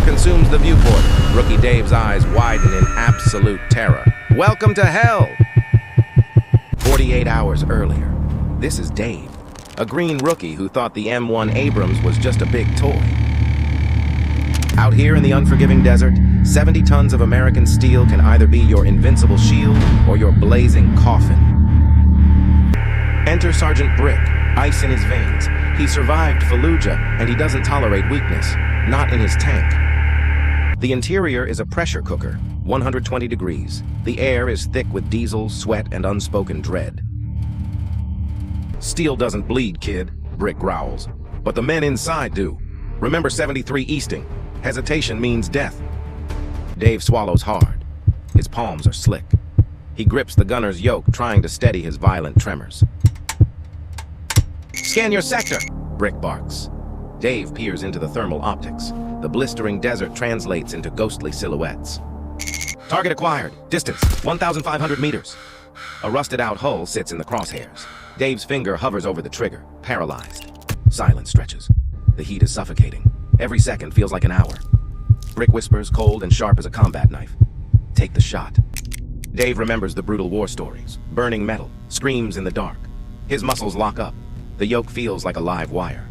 consumes the viewport. Rookie Dave's eyes widen in absolute terror. Welcome to hell! 48 hours earlier. This is Dave, a green rookie who thought the M1 Abrams was just a big toy. Out here in the unforgiving desert, 70 tons of American steel can either be your invincible shield or your blazing coffin. Enter Sergeant Brick, ice in his veins. He survived Fallujah, and he doesn't tolerate weakness, not in his tank. The interior is a pressure cooker, 120 degrees. The air is thick with diesel, sweat, and unspoken dread. Steel doesn't bleed, kid, Brick growls. But the men inside do. Remember 73 Easting. Hesitation means death. Dave swallows hard. His palms are slick. He grips the gunner's yoke, trying to steady his violent tremors. Scan your sector, Brick barks. Dave peers into the thermal optics. The blistering desert translates into ghostly silhouettes. Target acquired. Distance, 1,500 meters. A rusted-out hull sits in the crosshairs. Dave's finger hovers over the trigger, paralyzed. Silence stretches. The heat is suffocating. Every second feels like an hour. Brick whispers, cold and sharp as a combat knife. Take the shot. Dave remembers the brutal war stories. Burning metal, screams in the dark. His muscles lock up. The yoke feels like a live wire.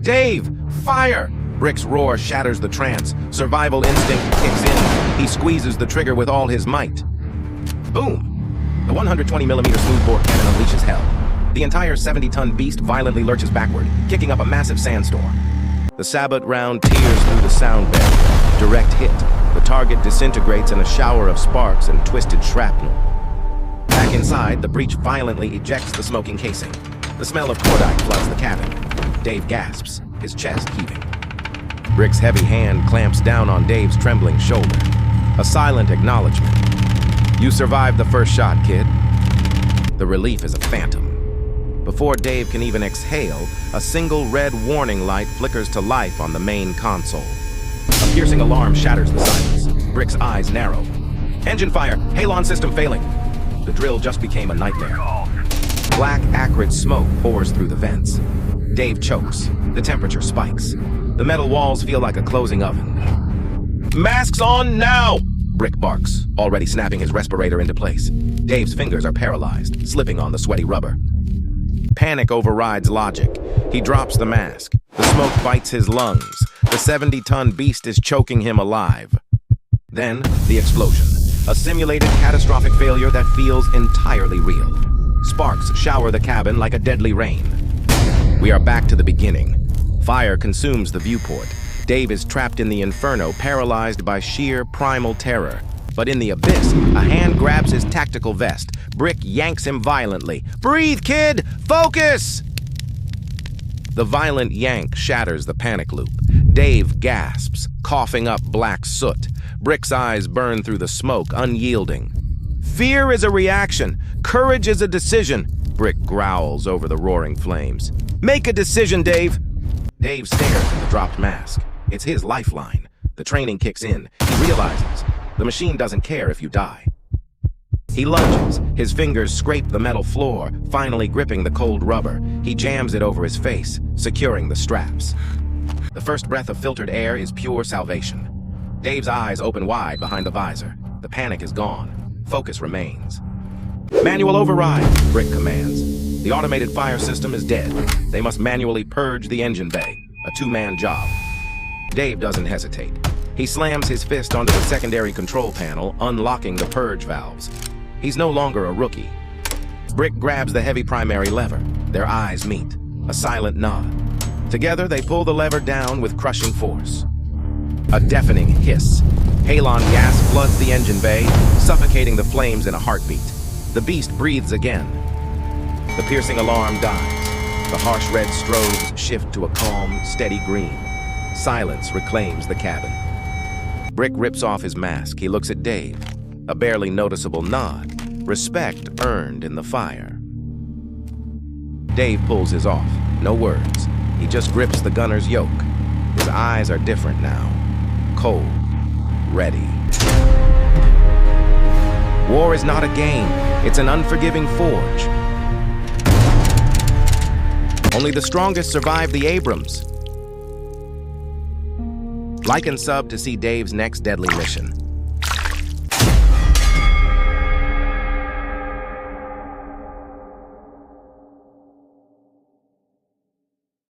Dave, fire! Brick's roar shatters the trance. Survival instinct kicks in. He squeezes the trigger with all his might. Boom! The 120mm smoothbore cannon unleashes hell. The entire 70-ton beast violently lurches backward, kicking up a massive sandstorm. The sabot round tears through the sound barrier. Direct hit. The target disintegrates in a shower of sparks and twisted shrapnel. Back inside, the breach violently ejects the smoking casing. The smell of cordite floods the cabin. Dave gasps, his chest heaving. Brick's heavy hand clamps down on Dave's trembling shoulder. A silent acknowledgement. You survived the first shot, kid. The relief is a phantom. Before Dave can even exhale, a single red warning light flickers to life on the main console. A piercing alarm shatters the silence. Brick's eyes narrow. Engine fire! Halon system failing! The drill just became a nightmare. Black, acrid smoke pours through the vents. Dave chokes. The temperature spikes. The metal walls feel like a closing oven. Masks on now! Brick barks, already snapping his respirator into place. Dave's fingers are paralyzed, slipping on the sweaty rubber. Panic overrides logic. He drops the mask. The smoke bites his lungs. The 70-ton beast is choking him alive. Then, the explosion. A simulated catastrophic failure that feels entirely real. Sparks shower the cabin like a deadly rain. We are back to the beginning. Fire consumes the viewport. Dave is trapped in the inferno, paralyzed by sheer primal terror. But in the abyss, a hand grabs his tactical vest. Brick yanks him violently. Breathe, kid! Focus! The violent yank shatters the panic loop. Dave gasps, coughing up black soot. Brick's eyes burn through the smoke, unyielding. Fear is a reaction. Courage is a decision. Brick growls over the roaring flames. Make a decision, Dave! Dave stares at the dropped mask. It's his lifeline. The training kicks in. He realizes the machine doesn't care if you die. He lunges. His fingers scrape the metal floor, finally gripping the cold rubber. He jams it over his face, securing the straps. The first breath of filtered air is pure salvation. Dave's eyes open wide behind the visor. The panic is gone. Focus remains. Manual override, Brick commands. The automated fire system is dead. They must manually purge the engine bay. A two-man job. Dave doesn't hesitate. He slams his fist onto the secondary control panel, unlocking the purge valves. He's no longer a rookie. Brick grabs the heavy primary lever. Their eyes meet. A silent nod. Together, they pull the lever down with crushing force. A deafening hiss. Halon gas floods the engine bay, suffocating the flames in a heartbeat. The beast breathes again. The piercing alarm dies. The harsh red strobes shift to a calm, steady green. Silence reclaims the cabin. Brick rips off his mask. He looks at Dave. A barely noticeable nod. Respect earned in the fire. Dave pulls his off. No words. He just grips the gunner's yoke. His eyes are different now. Cold. Ready. War is not a game. It's an unforgiving forge. Only the strongest survive the Abrams. Like and sub to see Dave's next deadly mission.